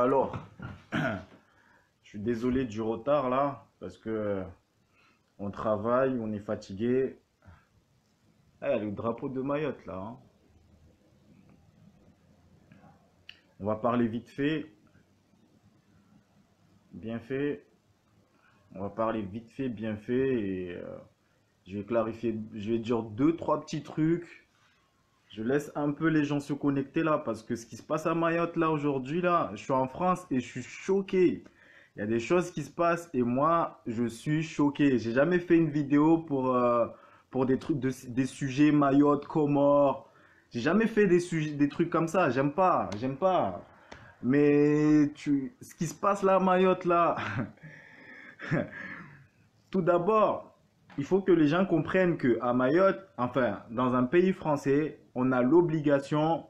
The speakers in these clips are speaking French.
Alors, je suis désolé du retard là, parce que on travaille, on est fatigué. Eh, le drapeau de Mayotte là, hein. On va parler vite fait, bien fait. On va parler vite fait, bien fait, et je vais clarifier, je vais dire deux, trois petits trucs. Je laisse un peu les gens se connecter là, parce que ce qui se passe à Mayotte là aujourd'hui là, je suis en France et je suis choqué. Il y a des choses qui se passent et moi, je suis choqué. J'ai jamais fait une vidéo pour des trucs des sujets Mayotte, Comores. J'ai jamais fait des sujets, des trucs comme ça. J'aime pas, j'aime pas. Mais ce qui se passe là à Mayotte là, tout d'abord, il faut que les gens comprennent que à Mayotte, enfin, dans un pays français, on a l'obligation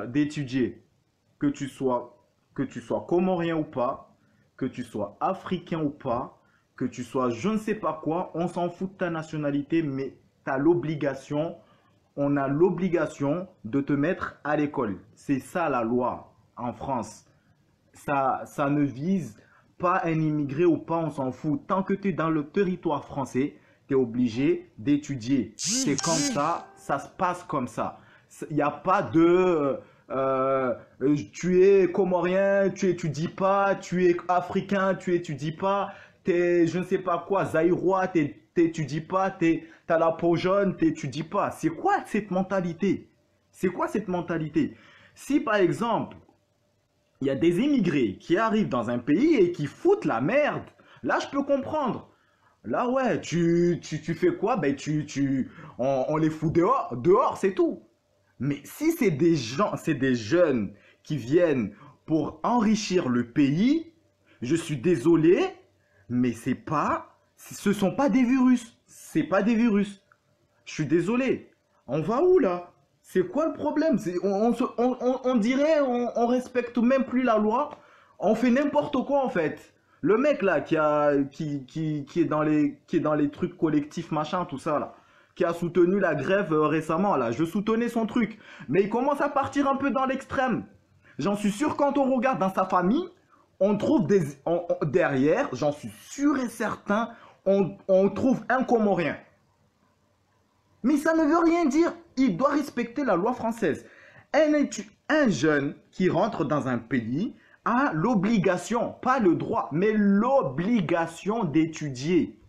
d'étudier, que tu sois comorien ou pas, que tu sois africain ou pas, que tu sois je ne sais pas quoi, on s'en fout de ta nationalité, mais tu as l'obligation, on a l'obligation de te mettre à l'école. C'est ça la loi en France. Ça ne vise pas un immigré ou pas, on s'en fout. Tant que tu es dans le territoire français, tu es obligé d'étudier. C'est comme ça se passe comme ça. Il n'y a pas de tu es comorien, tu étudies pas, tu es africain, tu étudies pas, tu es je ne sais pas quoi, zaïrois, tu n'étudies pas, tu as la peau jaune, tu n'étudies pas. C'est quoi cette mentalité? C'est quoi cette mentalité? Si par exemple, il y a des immigrés qui arrivent dans un pays et qui foutent la merde, là je peux comprendre. Là ouais, tu fais quoi? Ben on les fout dehors, dehors c'est tout. Mais si c'est des gens, c'est des jeunes qui viennent pour enrichir le pays, je suis désolé, mais ce sont pas des virus. C'est pas des virus. Je suis désolé. On va où là? C'est quoi le problème? On dirait on respecte même plus la loi. On fait n'importe quoi en fait. Le mec là qui est dans les trucs collectifs machin tout ça là, qui a soutenu la grève récemment là, je soutenais son truc, mais il commence à partir un peu dans l'extrême. J'en suis sûr quand on regarde dans sa famille, on trouve derrière, j'en suis sûr et certain, on trouve un Comorien. Mais ça ne veut rien dire. Il doit respecter la loi française. Un jeune qui rentre dans un pays a l'obligation, pas le droit, mais l'obligation d'étudier.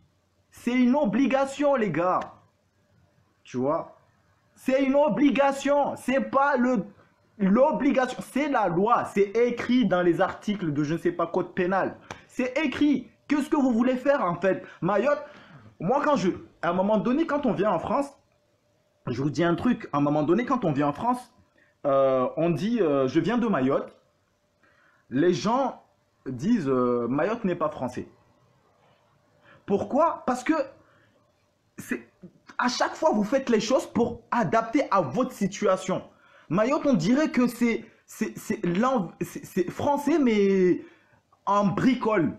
C'est une obligation, les gars. Tu vois? C'est une obligation. C'est pas l'obligation. C'est la loi. C'est écrit dans les articles de je ne sais pas code pénal. C'est écrit. Qu'est-ce que vous voulez faire en fait? Mayotte, moi à un moment donné, quand on vient en France, je vous dis un truc, à un moment donné, quand on vient en France, on dit je viens de Mayotte. Les gens disent Mayotte n'est pas français. Pourquoi? Parce que à chaque fois, vous faites les choses pour adapter à votre situation. Mayotte, on dirait que c'est français, mais en bricole.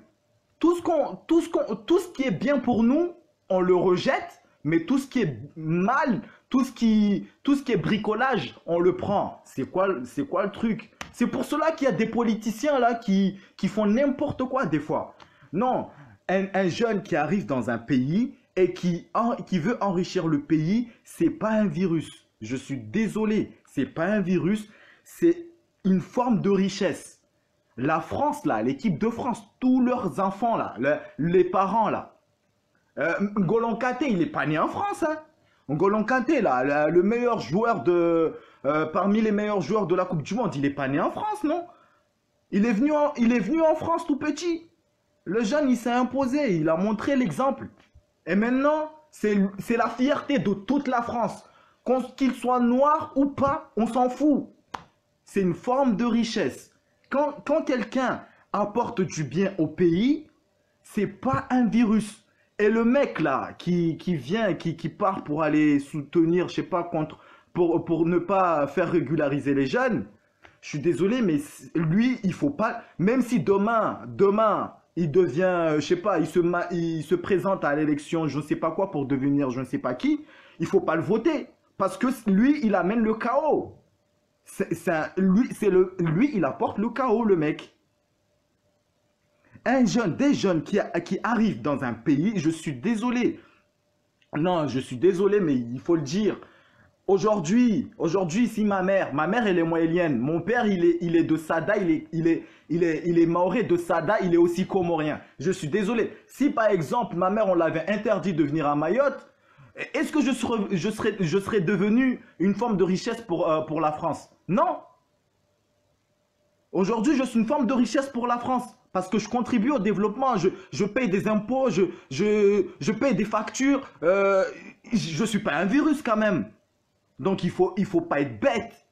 Tout ce qui est bien pour nous, on le rejette, mais tout ce qui est mal, tout ce qui est bricolage, on le prend. C'est quoi le truc? C'est pour cela qu'il y a des politiciens là qui font n'importe quoi des fois. Non, un jeune qui arrive dans un pays et qui veut enrichir le pays, c'est pas un virus. Je suis désolé, c'est pas un virus, c'est une forme de richesse. La France là, l'équipe de France, tous leurs enfants là, les parents là. N'Golo Kanté, il est pas né en France, hein. N'Golo Kanté là, le meilleur joueur parmi les meilleurs joueurs de la Coupe du Monde, il est pas né en France, non? Il est venu en France tout petit. Le jeune, il s'est imposé, il a montré l'exemple. Et maintenant, c'est la fierté de toute la France. Qu'il soit noir ou pas, on s'en fout. C'est une forme de richesse. Quand quelqu'un apporte du bien au pays, c'est pas un virus. Et le mec là, qui vient, qui part pour aller soutenir, je sais pas, pour ne pas faire régulariser les jeunes, je suis désolé, mais lui, il faut pas, même si demain, il devient, je sais pas, il se présente à l'élection, je ne sais pas quoi, pour devenir je ne sais pas qui, il faut pas le voter. Parce que lui, il amène le chaos. Lui, il apporte le chaos, le mec. Des jeunes qui arrivent dans un pays, je suis désolé. Non, je suis désolé, mais il faut le dire. Aujourd'hui, si ma mère elle est moëlienne, mon père il est de Sada, il est maoré de Sada, il est aussi comorien. Je suis désolé. Si par exemple ma mère on l'avait interdit de venir à Mayotte, est-ce que je serais devenu une forme de richesse pour la France? Non. Aujourd'hui, je suis une forme de richesse pour la France parce que je contribue au développement, je paye des impôts, je paye des factures. Je ne suis pas un virus quand même. Donc, il faut pas être bête.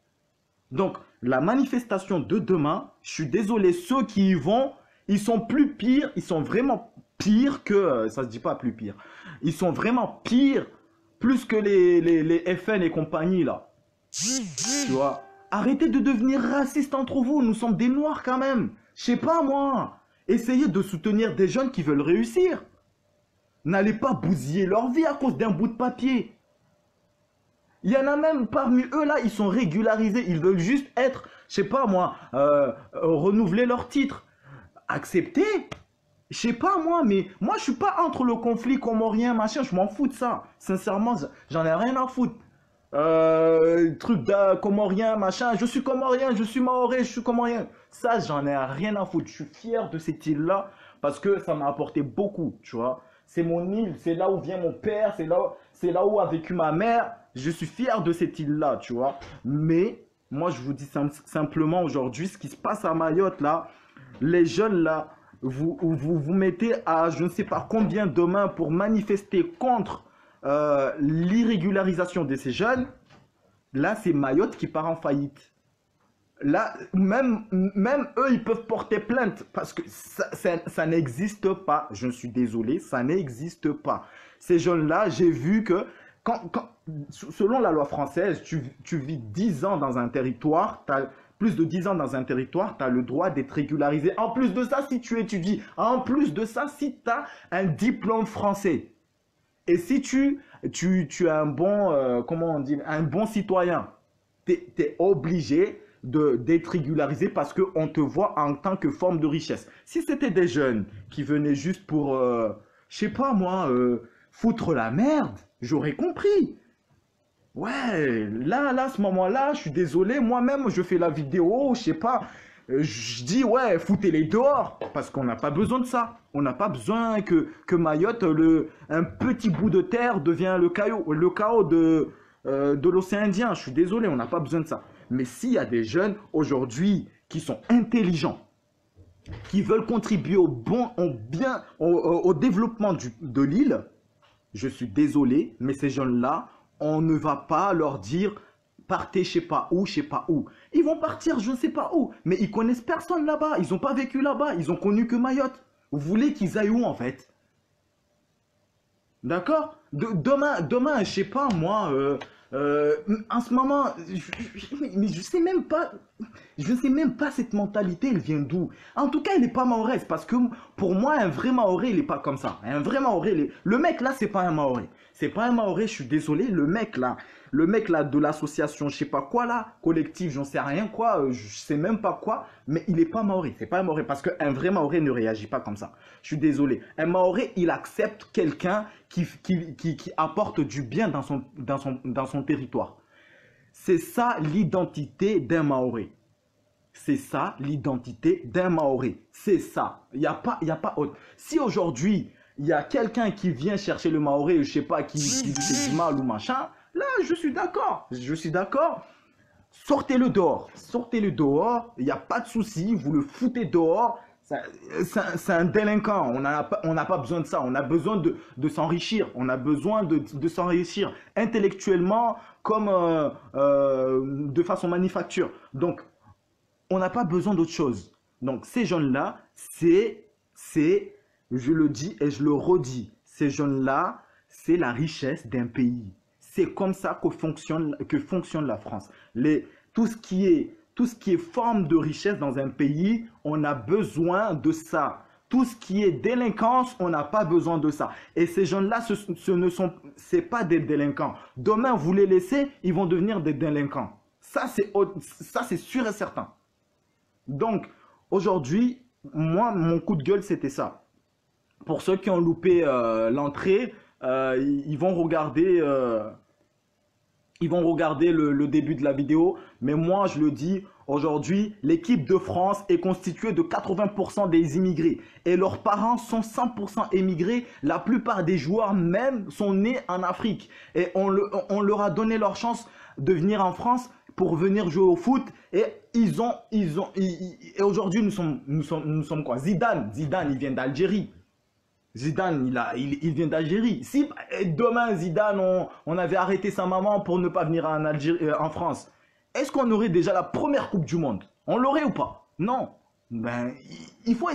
Donc, la manifestation de demain, je suis désolé, ceux qui y vont, ils sont plus pires, ils sont vraiment pires que... ça se dit pas plus pire. Ils sont vraiment pires, plus que les FN et compagnie, là. Tu vois? Arrêtez de devenir raciste entre vous, nous sommes des noirs quand même. Je sais pas moi. Essayez de soutenir des jeunes qui veulent réussir. N'allez pas bousiller leur vie à cause d'un bout de papier. Il y en a même parmi eux là, ils sont régularisés, ils veulent juste être, je sais pas moi, renouveler leur titre. Accepter. Je sais pas moi, mais moi je suis pas entre le conflit comorien, machin, je m'en fous de ça. Sincèrement, j'en ai rien à foutre. Truc de comorien, machin, je suis comorien, je suis maoré, je suis comorien. Ça, j'en ai rien à foutre. Je suis fier de cette île-là parce que ça m'a apporté beaucoup, tu vois. C'est mon île, c'est là où vient mon père, c'est là où a vécu ma mère. Je suis fier de cette île-là, tu vois. Mais moi, je vous dis simplement aujourd'hui, ce qui se passe à Mayotte, là, les jeunes, là, vous mettez à je ne sais pas combien demain pour manifester contre l'irrégularisation de ces jeunes. Là, c'est Mayotte qui part en faillite. Là, même eux, ils peuvent porter plainte parce que ça n'existe pas. Je suis désolé, ça n'existe pas. Ces jeunes-là, j'ai vu que selon la loi française, tu vis 10 ans dans un territoire, tu as plus de 10 ans dans un territoire, tu as le droit d'être régularisé. En plus de ça, si tu étudies, en plus de ça, si tu as un diplôme français. Et si tu as un bon, comment on dit, un bon citoyen, tu es obligé d'être régularisé parce qu'on te voit en tant que forme de richesse. Si c'était des jeunes qui venaient juste pour, je sais pas moi, foutre la merde, j'aurais compris. Ouais, là, à ce moment-là, je suis désolé, moi-même, je fais la vidéo, je sais pas, je dis, ouais, foutez-les dehors, parce qu'on n'a pas besoin de ça. On n'a pas besoin que Mayotte, un petit bout de terre, devient le chaos de l'océan Indien. Je suis désolé, on n'a pas besoin de ça. Mais s'il y a des jeunes aujourd'hui qui sont intelligents, qui veulent contribuer au développement de l'île, je suis désolé, mais ces jeunes-là, on ne va pas leur dire partez je sais pas où, je sais pas où. Ils vont partir je ne sais pas où, mais ils connaissent personne là-bas, ils n'ont pas vécu là-bas, ils ont connu que Mayotte. Vous voulez qu'ils aillent où en fait? D'accord? Demain, je sais pas moi, en ce moment, mais je sais même pas cette mentalité, elle vient d'où? En tout cas, elle n'est pas mahoraise, parce que pour moi, un vrai maoré, il n'est pas comme ça. Un vrai maoré, le mec là, c'est pas un maoré. C'est pas un maoré, je suis désolé, le mec là de l'association, je sais pas quoi là, collectif, j'en sais rien quoi, je sais même pas quoi, mais il est pas maoré, c'est pas un maoré, parce qu'un vrai maoré ne réagit pas comme ça. Je suis désolé. Un maoré, il accepte quelqu'un qui apporte du bien dans son territoire. C'est ça l'identité d'un maoré. C'est ça l'identité d'un maoré. C'est ça. Il n'y a pas autre. Si aujourd'hui, il y a quelqu'un qui vient chercher le maoré, je sais pas, qui fait du mal ou machin, là, je suis d'accord. Je suis d'accord. Sortez-le dehors. Sortez-le dehors. Il n'y a pas de souci. Vous le foutez dehors. C'est un délinquant. On n'a pas besoin de ça. On a besoin de s'enrichir. On a besoin de s'enrichir intellectuellement comme de façon manufacture. Donc, on n'a pas besoin d'autre chose. Donc, ces jeunes-là, je le dis et je le redis, ces jeunes-là, c'est la richesse d'un pays. C'est comme ça que fonctionne la France. Tout ce qui est forme de richesse dans un pays, on a besoin de ça. Tout ce qui est délinquance, on n'a pas besoin de ça. Et ces jeunes-là, c'est pas des délinquants. Demain, vous les laissez, ils vont devenir des délinquants. Ça, c'est sûr et certain. Donc, aujourd'hui, Moi, mon coup de gueule, c'était ça. Pour ceux qui ont loupé l'entrée, ils vont regarder, le début de la vidéo. Mais moi, je le dis, aujourd'hui, l'équipe de France est constituée de 80% des immigrés. Et leurs parents sont 100% émigrés. La plupart des joueurs même sont nés en Afrique. Et on leur a donné leur chance de venir en France pour venir jouer au foot. Et et aujourd'hui, nous sommes quoi? Zidane, il vient d'Algérie. Zidane, il vient d'Algérie. Si demain, Zidane, on avait arrêté sa maman pour ne pas venir en France, est-ce qu'on aurait déjà la première Coupe du Monde? On l'aurait ou pas? Non. Ben, il faut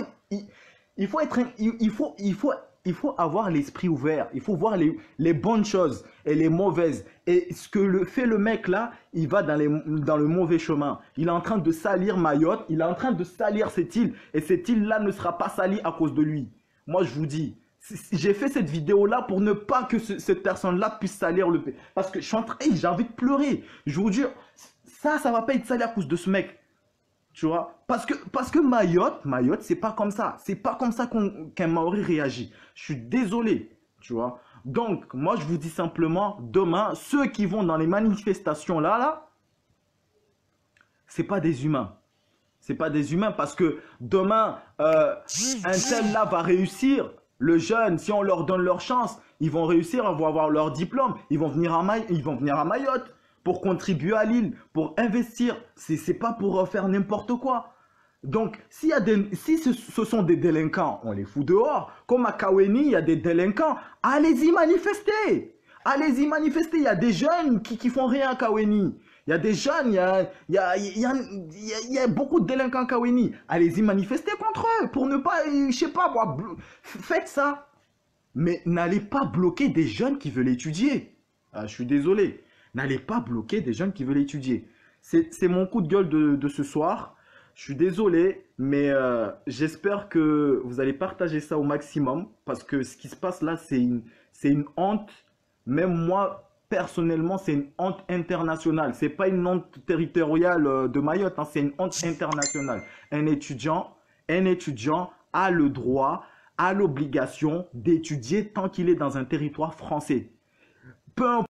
avoir l'esprit ouvert. Il faut voir les bonnes choses et les mauvaises. Et ce que fait le mec là, il va dans le mauvais chemin. Il est en train de salir Mayotte. Il est en train de salir cette île. Et cette île là ne sera pas salie à cause de lui. Moi, je vous dis, j'ai fait cette vidéo-là pour ne pas que cette personne-là puisse salir le pays. Parce que je suis en train, j'ai envie de pleurer. Je vous jure, ça va pas être sali à cause de ce mec. Tu vois? Parce que Mayotte, c'est pas comme ça. C'est pas comme ça qu'un Maori réagit. Je suis désolé. Tu vois? Donc, moi, je vous dis simplement, demain, ceux qui vont dans les manifestations là, c'est pas des humains. C'est pas des humains parce que demain, un tel là va réussir. Le jeune, si on leur donne leur chance, ils vont réussir, ils vont avoir leur diplôme, ils vont venir à Mayotte pour contribuer à l'île, pour investir. C'est pas pour faire n'importe quoi. Donc, si ce sont des délinquants, on les fout dehors. Comme à Kaweni, il y a des délinquants, allez-y manifester. Allez-y manifester. Il y a des jeunes qui font rien à Kaweni. Il y a des jeunes, il y a beaucoup de délinquants à Kaweni. Allez-y manifester contre eux pour ne pas, je sais pas, faites ça. Mais n'allez pas bloquer des jeunes qui veulent étudier. Ah, je suis désolé. N'allez pas bloquer des jeunes qui veulent étudier. C'est mon coup de gueule de ce soir. Je suis désolé, mais j'espère que vous allez partager ça au maximum. Parce que ce qui se passe là, c'est une honte. Même moi, personnellement, c'est une honte internationale. C'est pas une honte territoriale de Mayotte, hein, c'est une honte internationale. Un étudiant a le droit, a l'obligation d'étudier tant qu'il est dans un territoire français. Peu importe